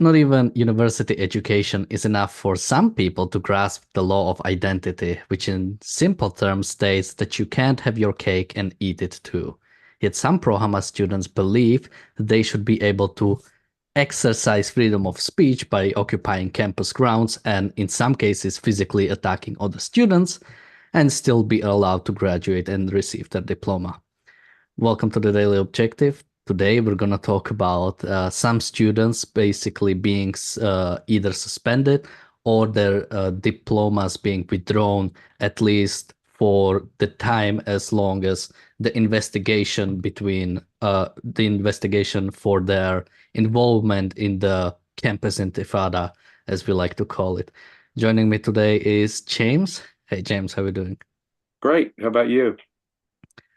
Not even university education is enough for some people to grasp the law of identity, which in simple terms states that you can't have your cake and eat it too. Yet some pro-Hamas students believe they should be able to exercise freedom of speech by occupying campus grounds and, in some cases, physically attacking other students and still be allowed to graduate and receive their diploma. Welcome to the Daily Objective. Today we're going to talk about some students basically being either suspended or their diplomas being withdrawn, at least for the time as long as the investigation for their involvement in the campus intifada, as we like to call it. Joining me today is James. Hey James, how are you doing? Great. How about you?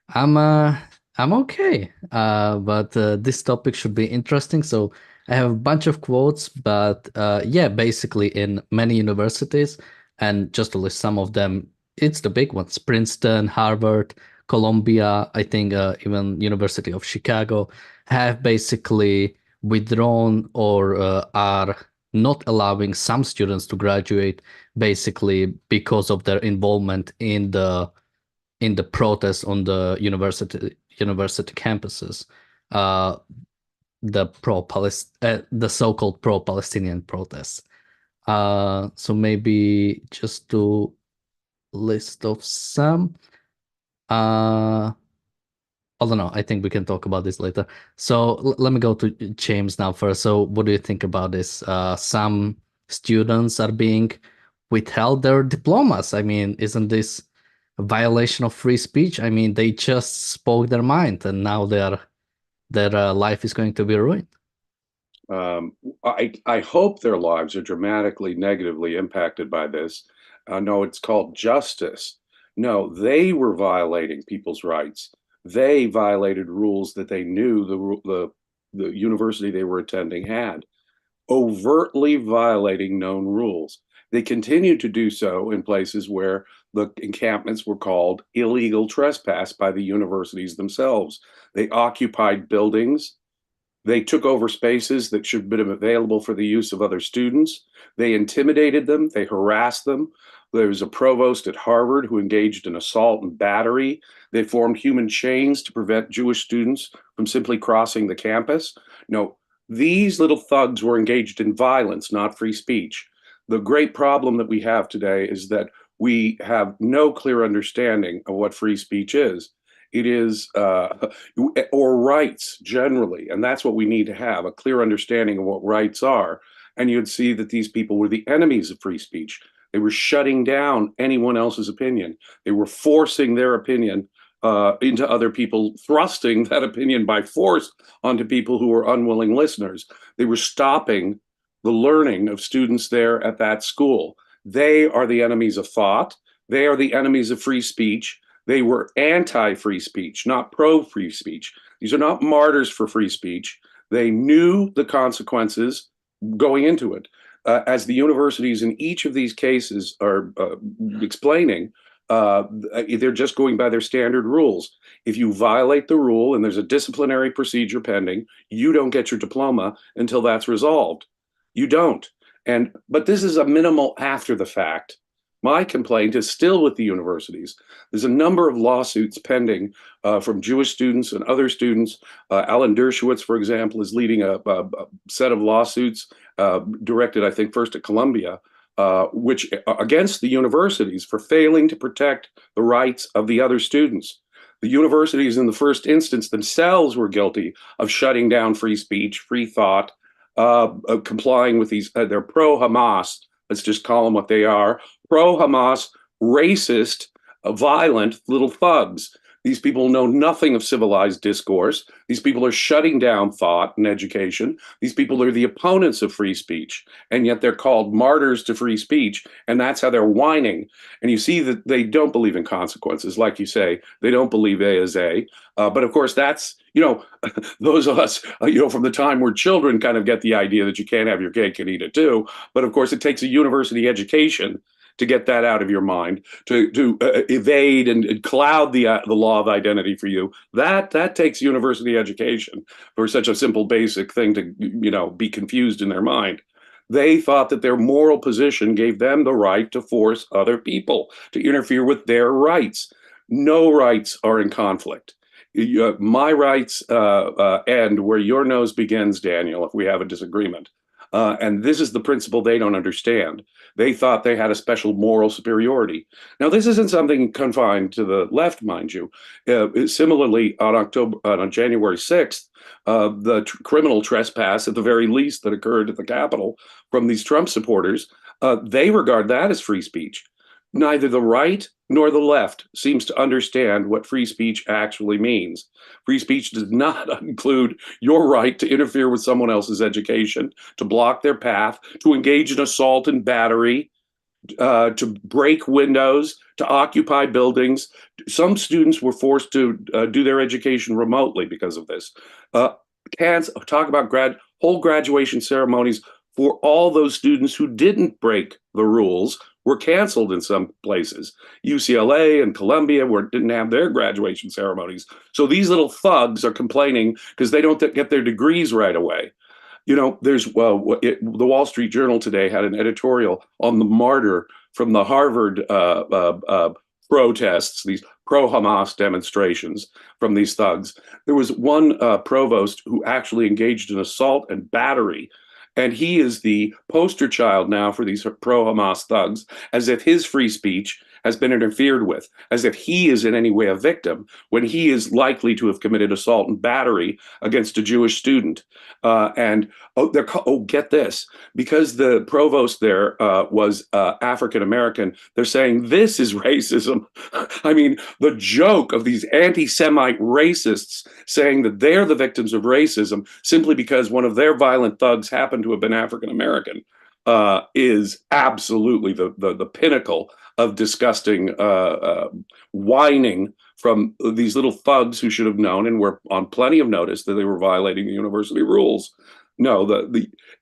I'm uh I'm okay. But this topic should be interesting. So I have a bunch of quotes, but yeah, basically in many universities, and just to list some of them, it's the big ones: Princeton, Harvard, Columbia, I think even University of Chicago have basically withdrawn or are not allowing some students to graduate basically because of their involvement in the protests on the university campuses, uh, the so-called pro-Palestinian protests. So maybe just to list of some. Uh, I don't know. I think we can talk about this later. So let me go to James now first. So what do you think about this? Some students are being withheld their diplomas. I mean, isn't this a violation of free speech? I mean, they just spoke their mind, and now their life is going to be ruined. I hope their lives are dramatically negatively impacted by this. No, it's called justice. No, they were violating people's rights. They violated rules that they knew the university they were attending had, overtly violating known rules. They continued to do so in places where the encampments were called illegal trespass by the universities themselves. They occupied buildings. They took over spaces that should have been available for the use of other students. They intimidated them. They harassed them. There was a provost at Harvard who engaged in assault and battery. They formed human chains to prevent Jewish students from simply crossing the campus. No, these little thugs were engaged in violence, not free speech. The great problem that we have today is that we have no clear understanding of what free speech is. It is, or rights generally. And that's what we need to have, a clear understanding of what rights are. And you'd see that these people were the enemies of free speech. They were shutting down anyone else's opinion. They were forcing their opinion into other people, thrusting that opinion by force onto people who were unwilling listeners. They were stopping the learning of students there at that school. They are the enemies of thought. They are the enemies of free speech. They were anti-free speech, not pro-free speech. These are not martyrs for free speech. They knew the consequences going into it. As the universities in each of these cases are explaining, they're just going by their standard rules. If you violate the rule and there's a disciplinary procedure pending, you don't get your diploma until that's resolved. You don't. But this is a minimal after the fact. My complaint is still with the universities. There's a number of lawsuits pending from Jewish students and other students. Alan Dershowitz, for example, is leading a set of lawsuits directed, I think, first at Columbia, which against the universities for failing to protect the rights of the other students. The universities, in the first instance, themselves were guilty of shutting down free speech, free thought, complying with these. They're pro-Hamas. Let's just call them what they are: pro-Hamas, racist, violent little thugs. These people know nothing of civilized discourse. These people are shutting down thought and education. These people are the opponents of free speech, and yet they're called martyrs to free speech, and that's how they're whining. And you see that they don't believe in consequences, like you say. They don't believe A is A. But of course, that's, those of us, from the time we're children kind of get the idea that you can't have your cake and eat it too. But of course, it takes a university education to get that out of your mind, to evade and cloud the law of identity for you. That takes university education for such a simple, basic thing to be confused in their mind. They thought that their moral position gave them the right to force other people to interfere with their rights. No rights are in conflict. My rights end where your nose begins, Daniel, if we have a disagreement. And this is the principle they don't understand. They thought they had a special moral superiority. Now, this isn't something confined to the left, mind you. Similarly, on January 6th, the criminal trespass, at the very least, that occurred at the Capitol from these Trump supporters, they regard that as free speech. Neither the right nor the left seems to understand what free speech actually means. Free speech does not include your right to interfere with someone else's education, to block their path, to engage in assault and battery, to break windows, to occupy buildings. Some students were forced to do their education remotely because of this. Can't talk about whole graduation ceremonies for all those students who didn't break the rules were canceled in some places. UCLA and Columbia didn't have their graduation ceremonies. So these little thugs are complaining because they don't get their degrees right away. There's the Wall Street Journal today had an editorial on the martyr from the Harvard protests, these pro-Hamas demonstrations from these thugs. There was one provost who actually engaged in assault and battery. And he is the poster child now for these pro-Hamas thugs, as if his free speech has been interfered with, as if he is in any way a victim, when he is likely to have committed assault and battery against a Jewish student. Get this, because the provost there was African-American, they're saying this is racism. I mean, the joke of these anti-Semite racists saying that they're the victims of racism simply because one of their violent thugs happened to have been African-American is absolutely the pinnacle of disgusting whining from these little thugs who should have known and were on plenty of notice that they were violating the university rules. No,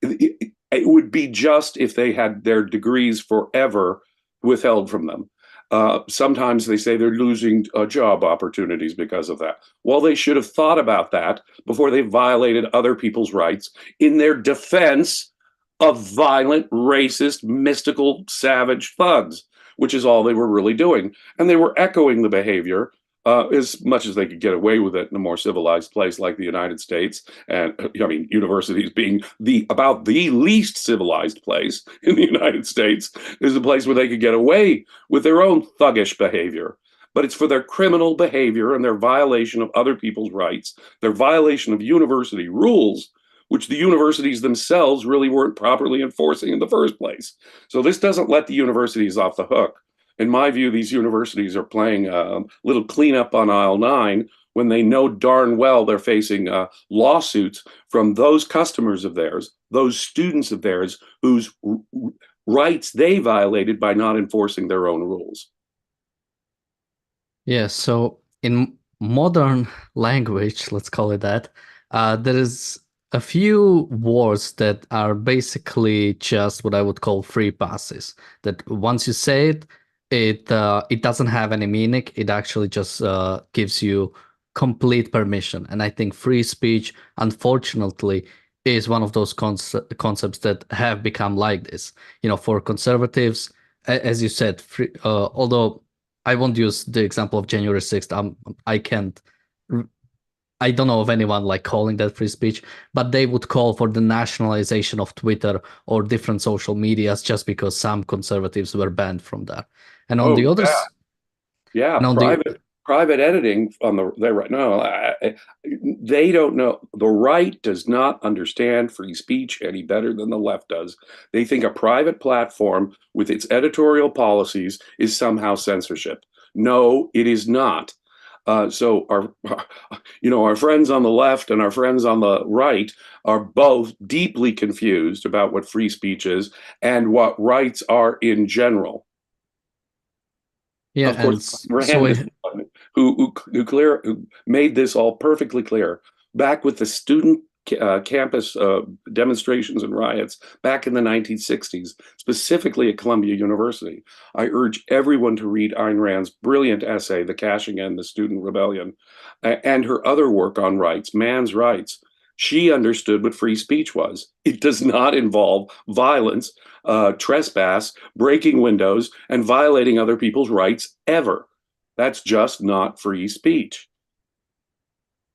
it would be just if they had their degrees forever withheld from them. Sometimes they say they're losing job opportunities because of that. Well, they should have thought about that before they violated other people's rights in their defense of violent, racist, mystical, savage thugs, which is all they were really doing. And they were echoing the behavior as much as they could get away with it in a more civilized place like the United States. And universities being about the least civilized place in the United States is a place where they could get away with their own thuggish behavior. But it's for their criminal behavior and their violation of other people's rights, their violation of university rules, which the universities themselves really weren't properly enforcing in the first place. So this doesn't let the universities off the hook. In my view, these universities are playing a little cleanup on aisle 9 when they know darn well they're facing lawsuits from those customers of theirs, those students of theirs whose rights they violated by not enforcing their own rules. Yeah, so in modern language, let's call it that, there is a few words that are basically just what I would call free passes. That once you say it, it doesn't have any meaning. It actually just gives you complete permission. And I think free speech, unfortunately, is one of those concepts that have become like this. For conservatives, as you said, although I won't use the example of January 6th. I don't know of anyone like calling that free speech, but they would call for the nationalization of Twitter or different social medias just because some conservatives were banned from that. And on the other, yeah, private editing on they don't know. The right does not understand free speech any better than the left does. They think a private platform with its editorial policies is somehow censorship. No, it is not. So our friends on the left and our friends on the right are both deeply confused about what free speech is and what rights are in general. Yeah, of course, Rand, who made this all perfectly clear back with the student campus demonstrations and riots back in the 1960s, specifically at Columbia University. I urge everyone to read Ayn Rand's brilliant essay, The Cashing In, the Student Rebellion, and her other work on rights, man's rights. She understood what free speech was. It does not involve violence, trespass, breaking windows, and violating other people's rights ever. That's just not free speech.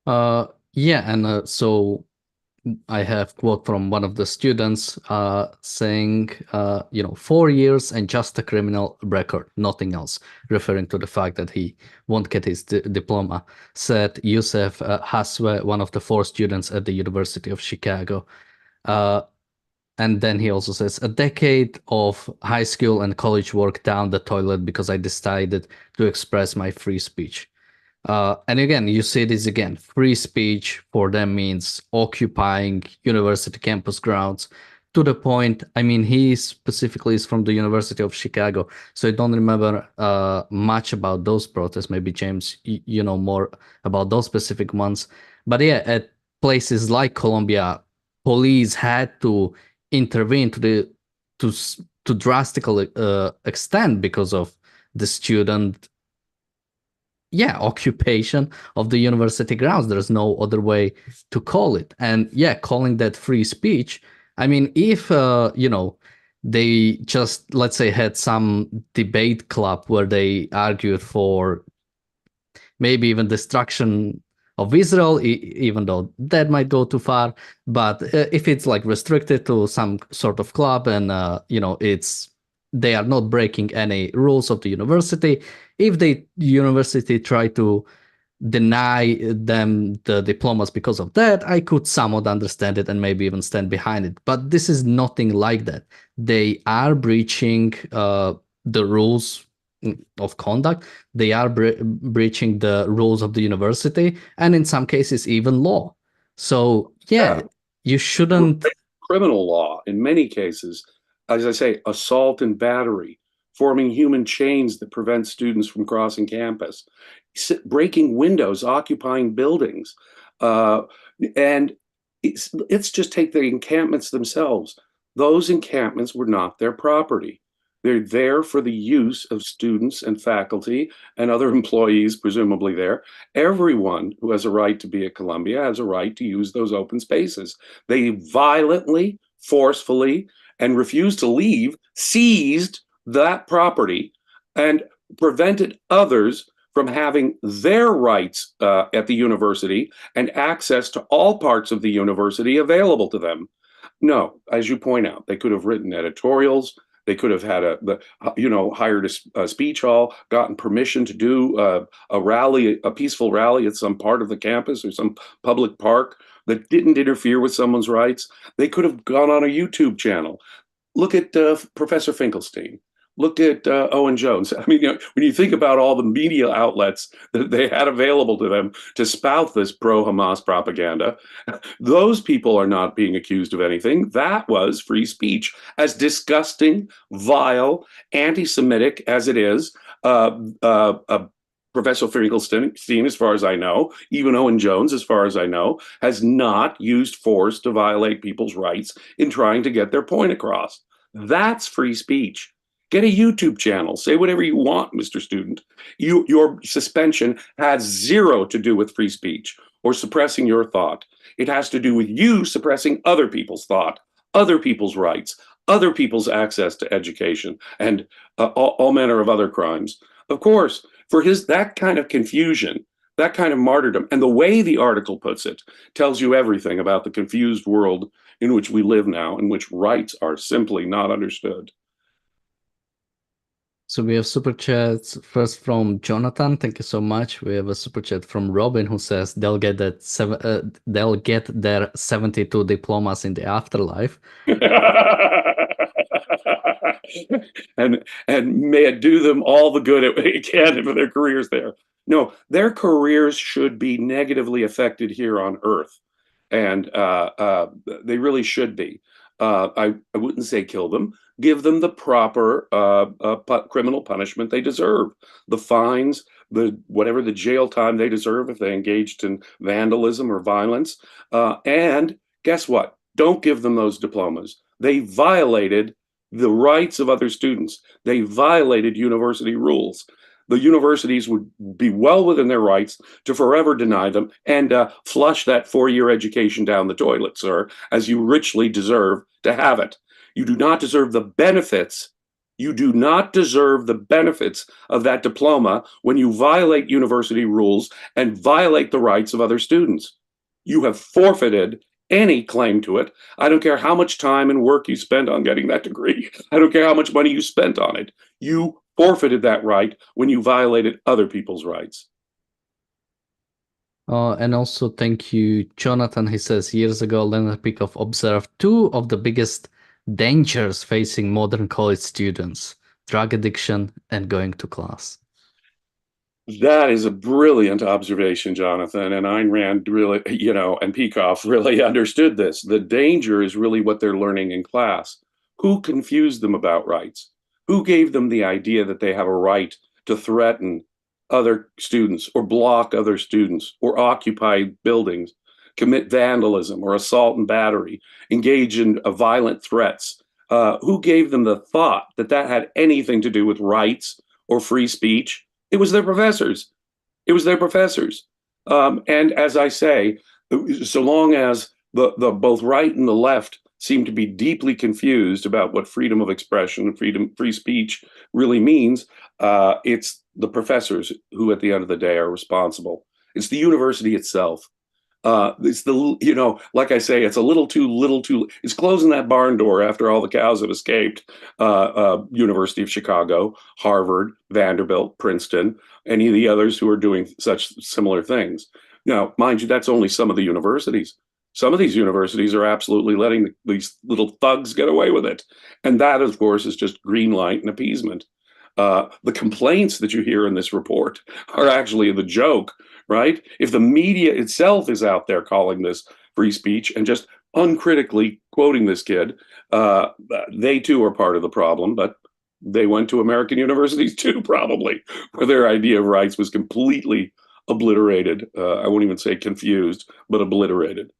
Yeah, and so I have quote from one of the students saying, 4 years and just a criminal record, nothing else, referring to the fact that he won't get his diploma, said Youssef Haswe, one of the 4 students at the University of Chicago. And then he also says, a decade of high school and college work down the toilet because I decided to express my free speech. And again, you see this again. Free speech for them means occupying university campus grounds to the point. I mean, he specifically is from the University of Chicago, so I don't remember much about those protests. Maybe James, you know more about those specific ones. But yeah, at places like Columbia, police had to intervene to drastic extent because of the student occupation of the university grounds. There's no other way to call it. And calling that free speech, I mean, if they just, let's say, had some debate club where they argued for maybe even destruction of Israel, even though that might go too far. But if it's like restricted to some sort of club and they are not breaking any rules of the university, if the university try to deny them the diplomas because of that, I could somewhat understand it and maybe even stand behind it. But this is nothing like that. They are breaching the rules of conduct. They are breaching the rules of the university, and in some cases even law. So you shouldn't. Criminal law in many cases, as I say, assault and battery, forming human chains that prevent students from crossing campus, breaking windows, occupying buildings. And let's just take the encampments themselves. Those encampments were not their property. They're there for the use of students and faculty and other employees, presumably there. Everyone who has a right to be at Columbia has a right to use those open spaces. They violently, forcefully, and refused to leave, seized that property and prevented others from having their rights at the university and access to all parts of the university available to them. No, as you point out, they could have written editorials. They could have had hired a speech hall, gotten permission to do a rally, a peaceful rally at some part of the campus or some public park that didn't interfere with someone's rights. They could have gone on a YouTube channel. Look at Professor Finkelstein. Look at Owen Jones. I mean, when you think about all the media outlets that they had available to them to spout this pro-Hamas propaganda, those people are not being accused of anything. That was free speech. As disgusting, vile, anti-Semitic as it is, Professor Finkelstein, as far as I know, even Owen Jones, as far as I know, has not used force to violate people's rights in trying to get their point across. That's free speech. Get a YouTube channel. Say whatever you want, Mr. Student. Your suspension has zero to do with free speech or suppressing your thought. It has to do with you suppressing other people's thought, other people's rights, other people's access to education, and all manner of other crimes. Of course, for that kind of confusion, that kind of martyrdom, and the way the article puts it tells you everything about the confused world in which we live now, in which rights are simply not understood. So we have super chats first from Jonathan. Thank you so much. We have a super chat from Robin who says they'll get they'll get their 72 diplomas in the afterlife. and may it do them all the good it can for their careers there. No, their careers should be negatively affected here on Earth, and they really should be. I wouldn't say kill them. Give them the proper criminal punishment they deserve. The fines, whatever the jail time they deserve if they engaged in vandalism or violence, and Guess what? Don't give them those diplomas. They violated the rights of other students. They violated university rules. The universities would be well within their rights to forever deny them and flush that 4-year education down the toilet, sir, as you richly deserve to have it. You do not deserve the benefits. You do not deserve the benefits of that diploma when you violate university rules and violate the rights of other students. You have forfeited any claim to it. I don't care how much time and work you spent on getting that degree. I don't care how much money you spent on it. You forfeited that right when you violated other people's rights. And also, thank you, Jonathan. He says, years ago, Leonard Peikoff observed two of the biggest dangers facing modern college students: drug addiction and going to class. That is a brilliant observation, Jonathan. And Ayn Rand really, and Peikoff really understood this. The danger is really what they're learning in class. Who confused them about rights? Who gave them the idea that they have a right to threaten other students or block other students or occupy buildings, commit vandalism or assault and battery, engage in violent threats? Who gave them the thought that that had anything to do with rights or free speech? It was their professors. It was their professors. And as I say, so long as the both right and the left seem to be deeply confused about what freedom of expression and free speech really means, it's the professors who, at the end of the day, are responsible. It's the university itself. It's like I say, it's a little too, it's closing that barn door after all the cows have escaped. University of Chicago, Harvard, Vanderbilt, Princeton, any of the others who are doing such similar things. Now, mind you, that's only some of the universities. Some of these universities are absolutely letting these little thugs get away with it. And that, of course, is just green light and appeasement. The complaints that you hear in this report are actually the joke, right? If the media itself is out there calling this free speech and just uncritically quoting this kid, they too are part of the problem, but they went to American universities too, probably, where their idea of rights was completely obliterated. I won't even say confused, but obliterated.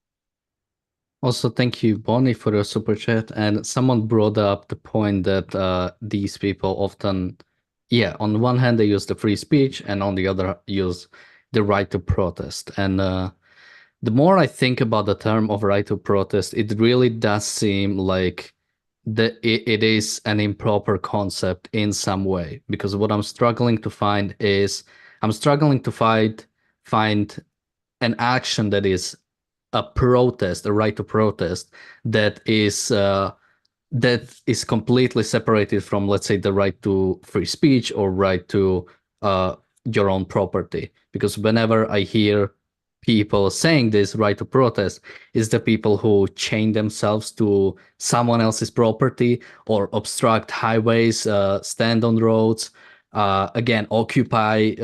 Also, thank you, Bonnie, for your super chat. And someone brought up the point that these people often, on the one hand, they use the free speech, and on the other, use the right to protest. And the more I think about the term of right to protest, it really does seem like it is an improper concept in some way. Because what I'm struggling to find is, find an action that is a protest, a right to protest, that is completely separated from, let's say, the right to free speech or right to your own property. Because whenever I hear people saying this right to protest, is the people who chain themselves to someone else's property or obstruct highways, stand on roads, again, occupies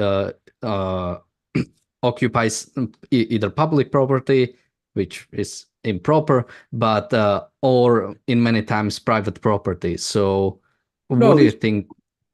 either public property, which is improper, but or in many times private property. So what do you think?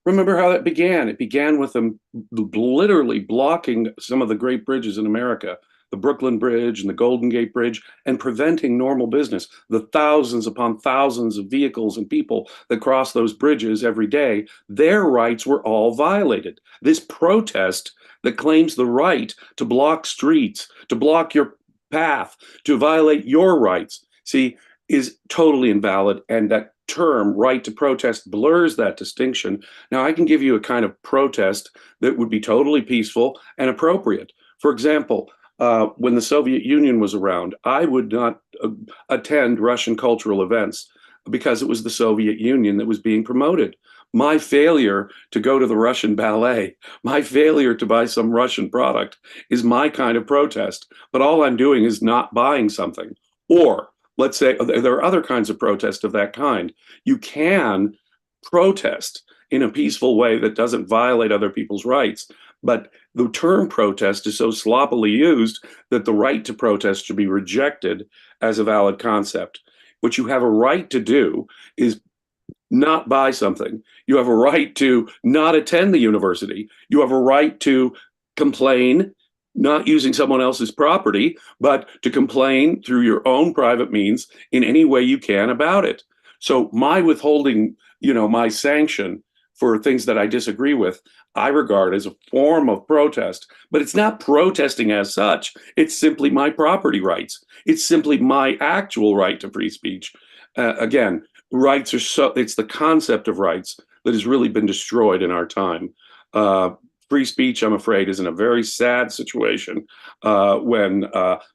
Remember how that began? It began with them literally blocking some of the great bridges in America, the Brooklyn Bridge and the Golden Gate Bridge, and preventing normal business. The thousands upon thousands of vehicles and people that cross those bridges every day, their rights were all violated. This protest that claims the right to block streets, to block your path, to violate your rights, see, is totally invalid. And that term, right to protest, blurs that distinction. Now, I can give you a kind of protest that would be totally peaceful and appropriate. For example, when the Soviet Union was around, I would not attend Russian cultural events because it was the Soviet Union that was being promoted. My failure to go to the Russian ballet, my failure to buy some Russian product is my kind of protest. But all I'm doing is not buying something. Or let's say there are other kinds of protest of that kind. You can protest in a peaceful way that doesn't violate other people's rights. But the term protest is so sloppily used that the right to protest should be rejected as a valid concept. What you have a right to do is not buy something. You have a right to not attend the university. You have a right to complain not using someone else's property, but to complain through your own private means in any way you can about it. So my withholding, my sanction for things that I disagree with, I regard as a form of protest, but it's not protesting as such. It's simply my property rights. It's simply my actual right to free speech. Again, rights are it's the concept of rights that has really been destroyed in our time. Free speech, I'm afraid, is in a very sad situation when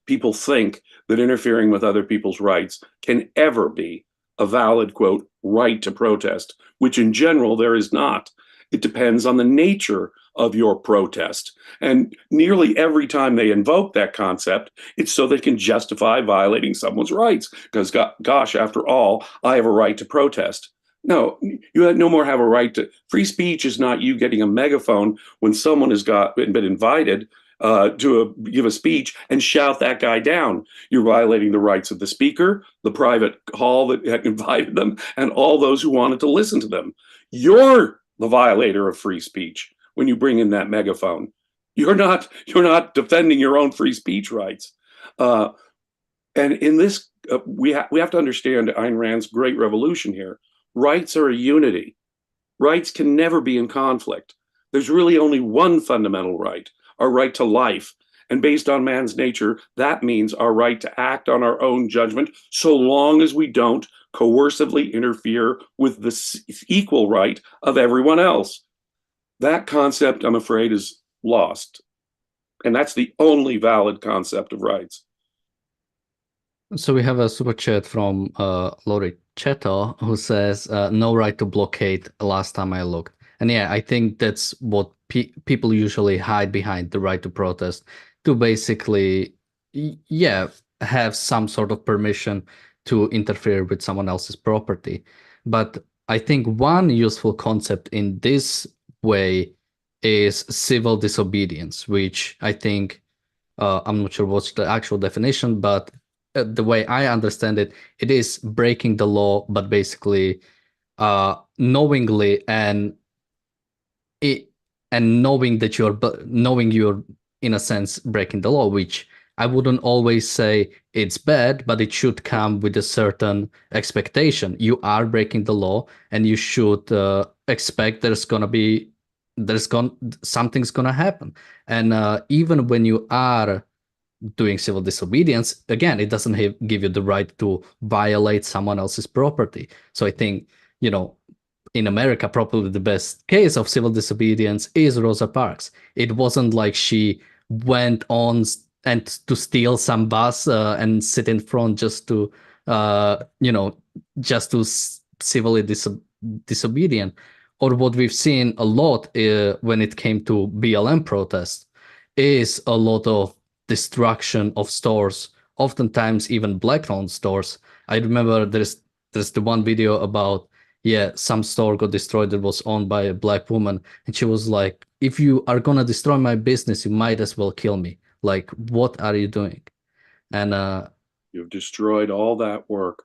people think that interfering with other people's rights can ever be a valid, quote, right to protest, which in general there is not. It depends on the nature of your protest. And nearly every time they invoke that concept, it's so they can justify violating someone's rights. Because, gosh, after all, I have a right to protest. No, you no more have a right to. Free speech is not you getting a megaphone when someone has been invited to give a speech and shout that guy down. You're violating the rights of the speaker, the private hall that had invited them, and all those who wanted to listen to them. You're the violator of free speech when you bring in that megaphone. You're not defending your own free speech rights. And in this, we have to understand Ayn Rand's great revolution here. Rights are a unity. Rights can never be in conflict. There's really only one fundamental right, our right to life. And based on man's nature, that means our right to act on our own judgment, so long as we don't coercively interfere with the equal right of everyone else. That concept, I'm afraid, is lost. And that's the only valid concept of rights. So we have a super chat from Lori Cheto who says, no right to blockade last time I looked. And yeah, I think that's what people usually hide behind, the right to protest, to basically, have some sort of permission to interfere with someone else's property. But I think one useful concept in this way is civil disobedience, which I think, I'm not sure what's the actual definition, but the way I understand it, it is breaking the law, but basically knowingly and knowing that you're in a sense breaking the law, which I wouldn't always say it's bad, but it should come with a certain expectation. You are breaking the law, and you should expect something's gonna happen. And even when you are doing civil disobedience, again, it doesn't give you the right to violate someone else's property. So I think, in America, probably the best case of civil disobedience is Rosa Parks. It wasn't like she went on and to steal some bus and sit in front just to, civilly disobedient. Or what we've seen a lot when it came to BLM protests is a lot of destruction of stores, oftentimes even black-owned stores. I remember there's the one video about, some store got destroyed that was owned by a black woman, and she was like, if you are gonna destroy my business, you might as well kill me. Like, what are you doing? And you've destroyed all that work,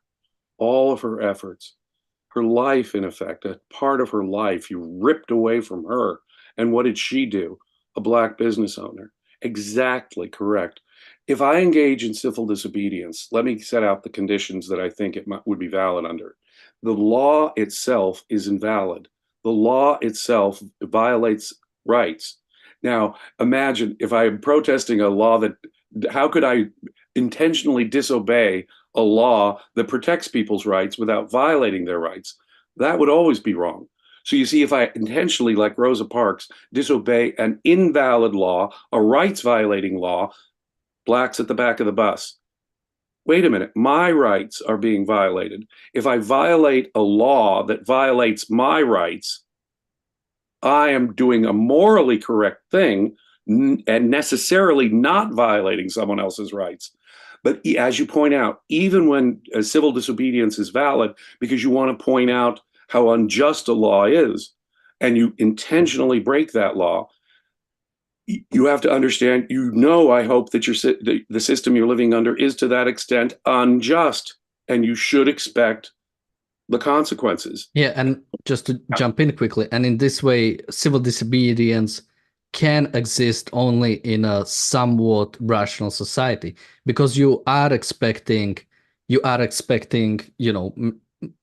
all of her efforts, her life, in effect, a part of her life you ripped away from her. And what did she do? A black business owner. Exactly correct. If I engage in civil disobedience, let me set out the conditions that I think it would be valid under. The law itself is invalid. The law itself violates rights. Now, imagine if I am protesting a law how could I intentionally disobey a law that protects people's rights without violating their rights? That would always be wrong. So you see, if I intentionally, like Rosa Parks, disobey an invalid law, a rights violating law, blacks at the back of the bus. Wait a minute, my rights are being violated. If I violate a law that violates my rights, I am doing a morally correct thing and necessarily not violating someone else's rights. But as you point out, even when civil disobedience is valid, because you want to point out how unjust a law is, and you intentionally break that law, you have to understand, I hope that the system you're living under is to that extent unjust, and you should expect the consequences. Yeah, and just to jump in quickly, and in this way, civil disobedience can exist only in a somewhat rational society, because you are expecting,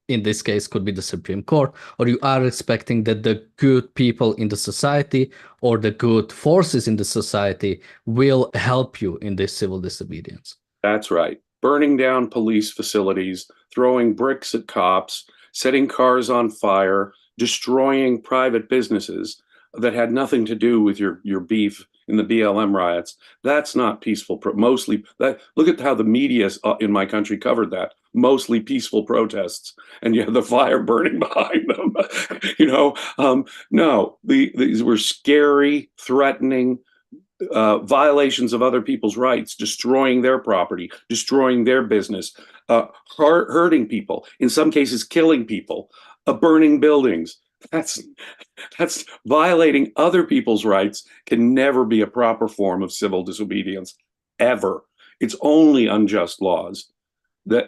in this case could be the Supreme Court, or you are expecting that the good people in the society or the good forces in the society will help you in this civil disobedience. That's right. Burning down police facilities, throwing bricks at cops, setting cars on fire, destroying private businesses that had nothing to do with your beef in the BLM riots. That's not peaceful. Mostly, look at how the media in my country covered that. Mostly peaceful protests, and you have the fire burning behind them. No, these were scary, threatening violations of other people's rights, destroying their property, destroying their business, hurting people, in some cases killing people, burning buildings. That's violating other people's rights. Can never be a proper form of civil disobedience, ever. It's only unjust laws.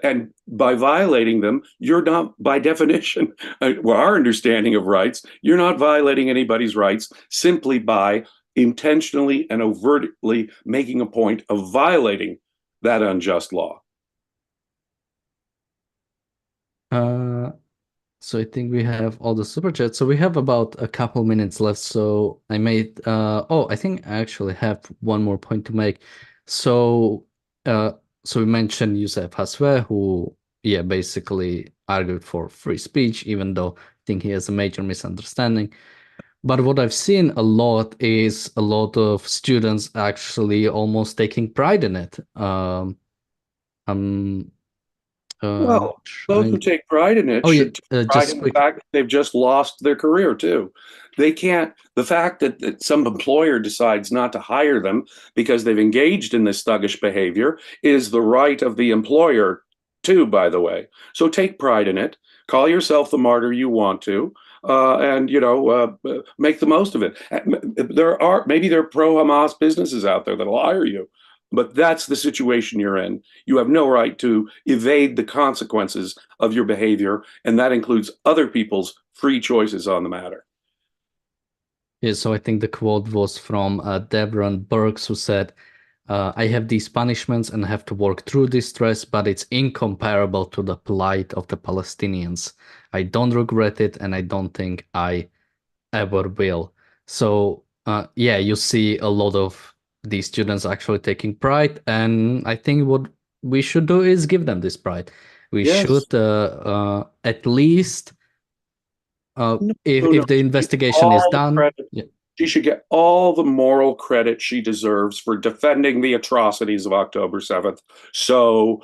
And by violating them, you're not, by definition, our understanding of rights, you're not violating anybody's rights simply by intentionally and overtly making a point of violating that unjust law. So I think we have all the super chats. So we have about a couple minutes left. So I think I actually have one more point to make. So so we mentioned Youssef Haswe, who basically argued for free speech, even though I think he has a major misunderstanding. But what I've seen a lot is a lot of students actually almost taking pride in it. I'm Well, those who trying. take pride in it Oh yeah, should take pride just in the quick. fact that they've just lost their career too. They can't, the fact that some employer decides not to hire them because they've engaged in this thuggish behavior is the right of the employer too, by the way. So take pride in it. Call yourself the martyr you want to. And make the most of it. Maybe there are pro-Hamas businesses out there that'll hire you, but that's the situation you're in. You have no right to evade the consequences of your behavior, and that includes other people's free choices on the matter. Yeah, so I think the quote was from Devron Burks, who said, I have these punishments and have to work through this stress, but it's incomparable to the plight of the Palestinians. I don't regret it, and I don't think I ever will. So, you see a lot of these students actually taking pride, and I think what we should do is give them this pride. We Yes. should at least, No, no. if the She gets investigation is all the done. credit. She should get all the moral credit she deserves for defending the atrocities of October 7th so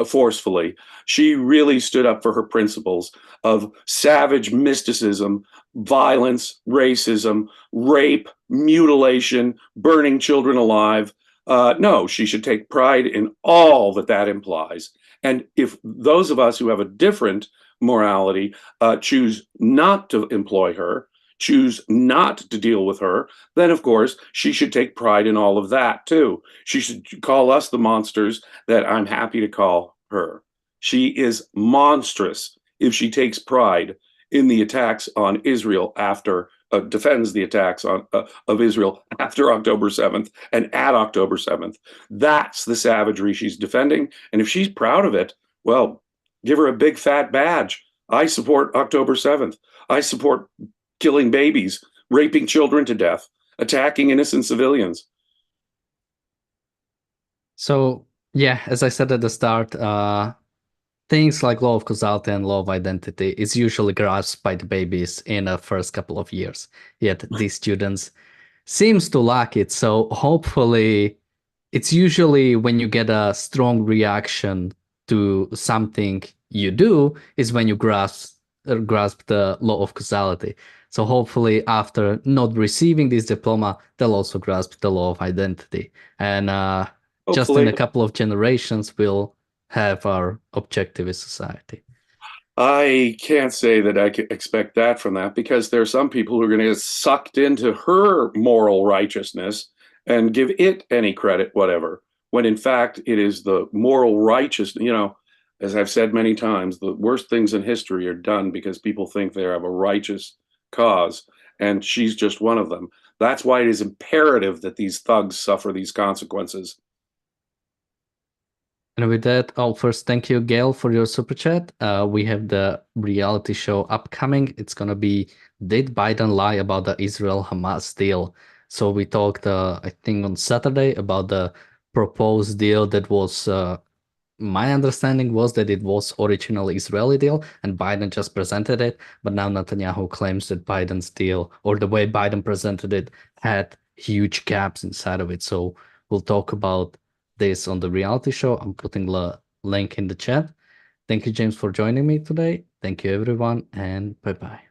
forcefully. She really stood up for her principles of savage mysticism, violence, racism, rape, mutilation, burning children alive. No, she should take pride in all that that implies. And if those of us who have a different morality choose not to employ her, choose not to deal with her, then of course she should take pride in all of that too. She should call us the monsters that I'm happy to call her. She is monstrous if she takes pride in the attacks on Israel after defends the attacks of Israel after October 7th and at October 7th. That's the savagery she's defending. And if she's proud of it, well, give her a big fat badge. I support October 7th. I support killing babies, raping children to death, attacking innocent civilians. So, as I said at the start, things like law of causality and law of identity is usually grasped by the babies in the first couple of years. Yet these students seems to lack it. So hopefully, it's usually when you get a strong reaction to something you do is when you grasp the law of causality. So hopefully, after not receiving this diploma, they'll also grasp the law of identity. And just in Hopefully, a couple of generations, we'll have our objectivist society. I can't say that I can expect that from that because there are some people who are going to get sucked into her moral righteousness and give it any credit, whatever, when in fact it is the moral righteousness. As I've said many times, the worst things in history are done because people think they have a righteous cause, and she's just one of them. That's why it is imperative that these thugs suffer these consequences. And with that, first, thank you, Gail, for your super chat. We have the reality show upcoming. It's gonna be Did Biden Lie About the Israel-Hamas Deal? So we talked, I think, on Saturday about the proposed deal that was my understanding was that it was originally Israeli deal and Biden just presented it, but now Netanyahu claims that Biden's deal or the way Biden presented it had huge gaps inside of it. So we'll talk about this on the reality show. I'm putting the link in the chat. Thank you, James, for joining me today. Thank you, everyone, and bye-bye.